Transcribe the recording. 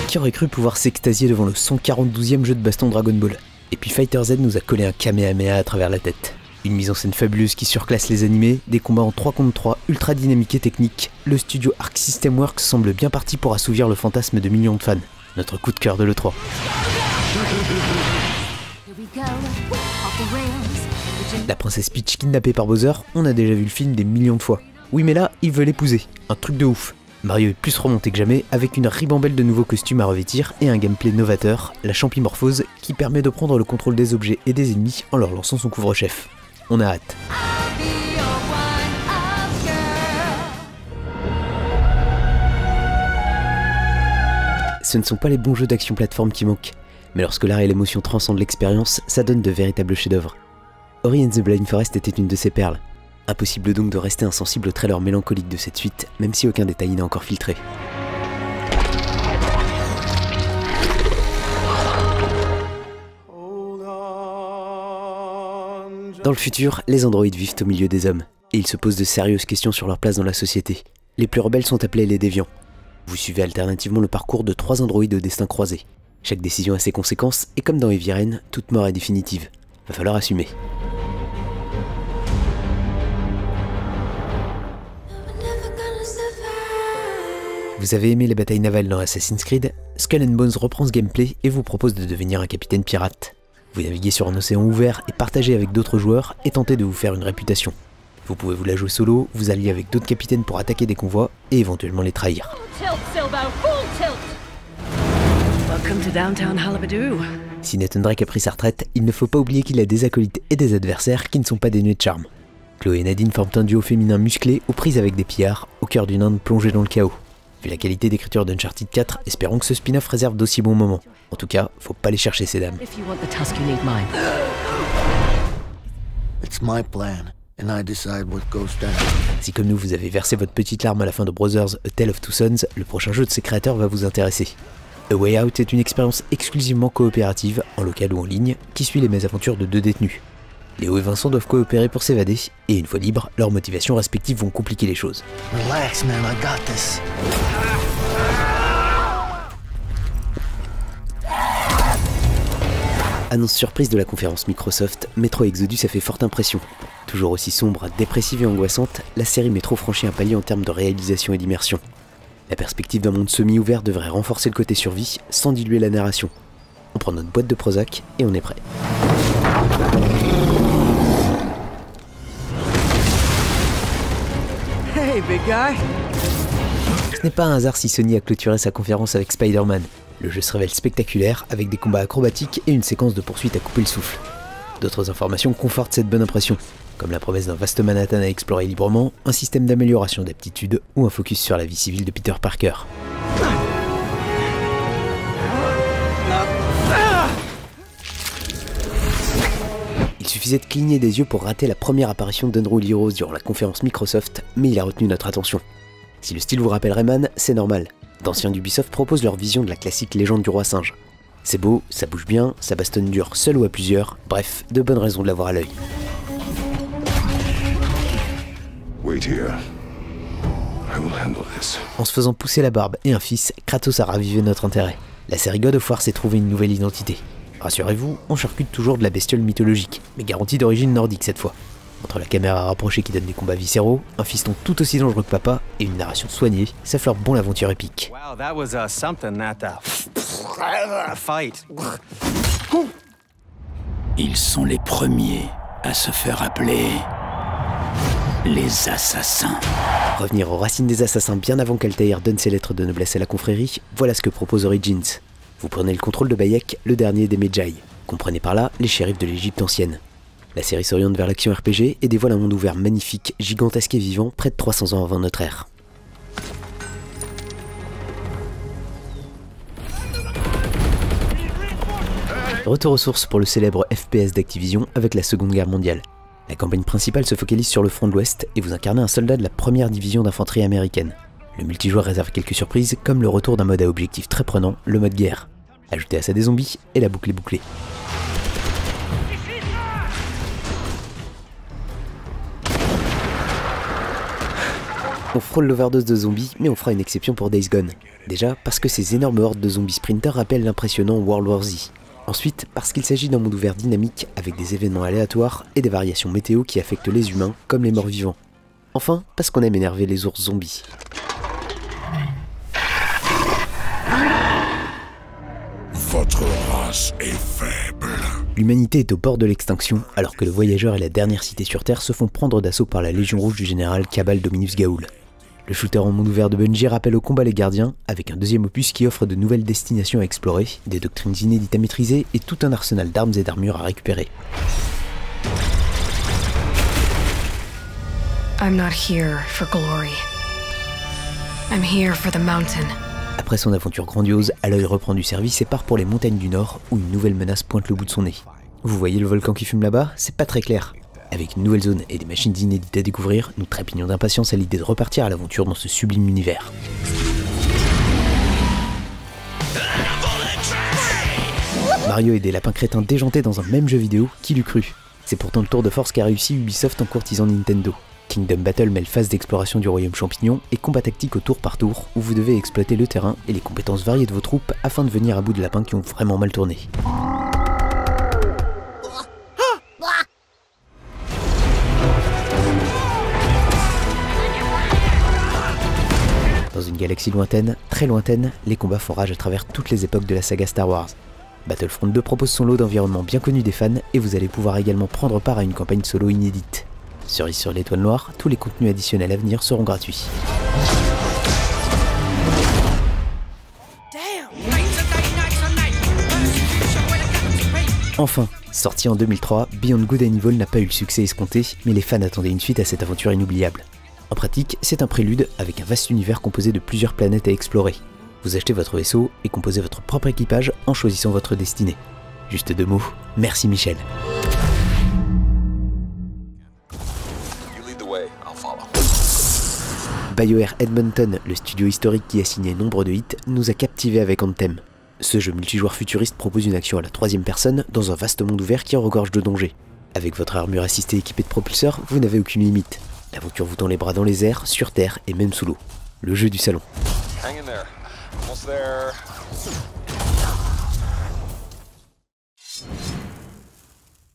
Qui aurait cru pouvoir s'extasier devant le 142e jeu de baston Dragon Ball? Et puis Fighter Z nous a collé un Kamehameha à travers la tête. Une mise en scène fabuleuse qui surclasse les animés, des combats en 3 contre 3 ultra dynamiques et techniques, le studio Arc System Works semble bien parti pour assouvir le fantasme de millions de fans. Notre coup de cœur de l'E3. La princesse Peach kidnappée par Bowser, on a déjà vu le film des millions de fois. Oui mais là, il veut l'épouser, un truc de ouf. Mario est plus remonté que jamais avec une ribambelle de nouveaux costumes à revêtir et un gameplay novateur, la champimorphose, qui permet de prendre le contrôle des objets et des ennemis en leur lançant son couvre-chef. On a hâte. Ce ne sont pas les bons jeux d'action plateforme qui manquent, mais lorsque l'art et l'émotion transcendent l'expérience, ça donne de véritables chefs-d'œuvre. Ori and the Blind Forest était une de ces perles. Impossible donc de rester insensible au trailer mélancolique de cette suite, même si aucun détail n'est encore filtré. Dans le futur, les androïdes vivent au milieu des hommes, et ils se posent de sérieuses questions sur leur place dans la société. Les plus rebelles sont appelés les déviants. Vous suivez alternativement le parcours de 3 androïdes au destin croisé. Chaque décision a ses conséquences, et comme dans Heavy Rain, toute mort est définitive. Va falloir assumer. Vous avez aimé les batailles navales dans Assassin's Creed? Skull and Bones reprend ce gameplay et vous propose de devenir un capitaine pirate. Vous naviguez sur un océan ouvert et partagez avec d'autres joueurs et tentez de vous faire une réputation. Vous pouvez vous la jouer solo, vous allier avec d'autres capitaines pour attaquer des convois et éventuellement les trahir. Si Nathan Drake a pris sa retraite, il ne faut pas oublier qu'il a des acolytes et des adversaires qui ne sont pas dénués de charme. Chloé et Nadine forment un duo féminin musclé aux prises avec des pillards, au cœur d'une Inde plongée dans le chaos. Vu la qualité d'écriture d'Uncharted 4, espérons que ce spin-off réserve d'aussi bons moments. En tout cas, faut pas les chercher ces dames. Si comme nous vous avez versé votre petite larme à la fin de Brothers A Tale of Two Sons, le prochain jeu de ses créateurs va vous intéresser. A Way Out est une expérience exclusivement coopérative, en local ou en ligne, qui suit les mésaventures de 2 détenus. Léo et Vincent doivent coopérer pour s'évader, et une fois libres, leurs motivations respectives vont compliquer les choses. Relax, man, I got this. Annonce surprise de la conférence Microsoft, Metro Exodus a fait forte impression. Toujours aussi sombre, dépressive et angoissante, la série Metro franchit un palier en termes de réalisation et d'immersion. La perspective d'un monde semi-ouvert devrait renforcer le côté survie, sans diluer la narration. On prend notre boîte de Prozac et on est prêt. Hey, big guy. Ce n'est pas un hasard si Sony a clôturé sa conférence avec Spider-Man. Le jeu se révèle spectaculaire, avec des combats acrobatiques et une séquence de poursuite à couper le souffle. D'autres informations confortent cette bonne impression, comme la promesse d'un vaste Manhattan à explorer librement, un système d'amélioration d'aptitude ou un focus sur la vie civile de Peter Parker. Il suffisait de cligner des yeux pour rater la première apparition d'Andrew Lee Rose durant la conférence Microsoft, mais il a retenu notre attention. Si le style vous rappelle Rayman, c'est normal. D'anciens d'Ubisoft proposent leur vision de la classique légende du roi singe. C'est beau, ça bouge bien, ça bastonne dur seul ou à plusieurs, bref, de bonnes raisons de l'avoir à l'œil. En se faisant pousser la barbe et un fils, Kratos a ravivé notre intérêt. La série God of War s'est trouvé une nouvelle identité. Rassurez-vous, on charcute toujours de la bestiole mythologique, mais garantie d'origine nordique cette fois. Entre la caméra rapprochée qui donne des combats viscéraux, un fiston tout aussi dangereux que papa et une narration soignée, ça fleure bon l'aventure épique. Wow, that was something that fight. Ils sont les premiers à se faire appeler les assassins. Revenir aux racines des assassins bien avant qu'Altaïr donne ses lettres de noblesse à la confrérie, voilà ce que propose Origins. Vous prenez le contrôle de Bayek, le dernier des Medjay. Comprenez par là les shérifs de l'Égypte ancienne. La série s'oriente vers l'action RPG et dévoile un monde ouvert magnifique, gigantesque et vivant, près de 300 ans avant notre ère. Retour aux sources pour le célèbre FPS d'Activision avec la Seconde Guerre mondiale. La campagne principale se focalise sur le front de l'Ouest et vous incarnez un soldat de la première division d'infanterie américaine. Le multijoueur réserve quelques surprises, comme le retour d'un mode à objectif très prenant, le mode guerre. Ajoutez à ça des zombies, et la boucle est bouclée. On frôle l'overdose de zombies, mais on fera une exception pour Days Gone. Déjà, parce que ces énormes hordes de zombies sprinters rappellent l'impressionnant World War Z. Ensuite, parce qu'il s'agit d'un monde ouvert dynamique, avec des événements aléatoires et des variations météo qui affectent les humains comme les morts vivants. Enfin, parce qu'on aime énerver les ours zombies. Votre race est faible. L'humanité est au bord de l'extinction, alors que le Voyageur et la dernière cité sur Terre se font prendre d'assaut par la Légion Rouge du général Cabal Dominus Gaoul. Le shooter en monde ouvert de Bungie rappelle au combat les gardiens, avec un deuxième opus qui offre de nouvelles destinations à explorer, des doctrines inédites à maîtriser et tout un arsenal d'armes et d'armures à récupérer. I'm not here for glory. I'm here for the mountain. Après son aventure grandiose, Aloy reprend du service et part pour les montagnes du Nord, où une nouvelle menace pointe le bout de son nez. Vous voyez le volcan qui fume là-bas? C'est pas très clair. Avec une nouvelle zone et des machines inédites à découvrir, nous trépignons d'impatience à l'idée de repartir à l'aventure dans ce sublime univers. Mario et des lapins crétins déjantés dans un même jeu vidéo, qui l'eût cru? C'est pourtant le tour de force qu'a réussi Ubisoft en courtisant Nintendo. Kingdom Battle mêle phase d'exploration du royaume champignon et combat tactique au tour par tour, où vous devez exploiter le terrain et les compétences variées de vos troupes afin de venir à bout de lapins qui ont vraiment mal tourné. Dans une galaxie lointaine, très lointaine, les combats font rage à travers toutes les époques de la saga Star Wars. Battlefront 2 propose son lot d'environnements bien connus des fans et vous allez pouvoir également prendre part à une campagne solo inédite. Cerise sur l'étoile noire, tous les contenus additionnels à venir seront gratuits. Enfin, sorti en 2003, Beyond Good and Evil n'a pas eu le succès escompté, mais les fans attendaient une suite à cette aventure inoubliable. En pratique, c'est un prélude avec un vaste univers composé de plusieurs planètes à explorer. Vous achetez votre vaisseau et composez votre propre équipage en choisissant votre destinée. Juste 2 mots, merci Michel. BioWare Edmonton, le studio historique qui a signé nombre de hits, nous a captivés avec Anthem. Ce jeu multijoueur futuriste propose une action à la 3e personne dans un vaste monde ouvert qui regorge de dangers. Avec votre armure assistée équipée de propulseurs, vous n'avez aucune limite. L'aventure vous tend les bras dans les airs, sur terre et même sous l'eau. Le jeu du salon. Hang in there. Almost there.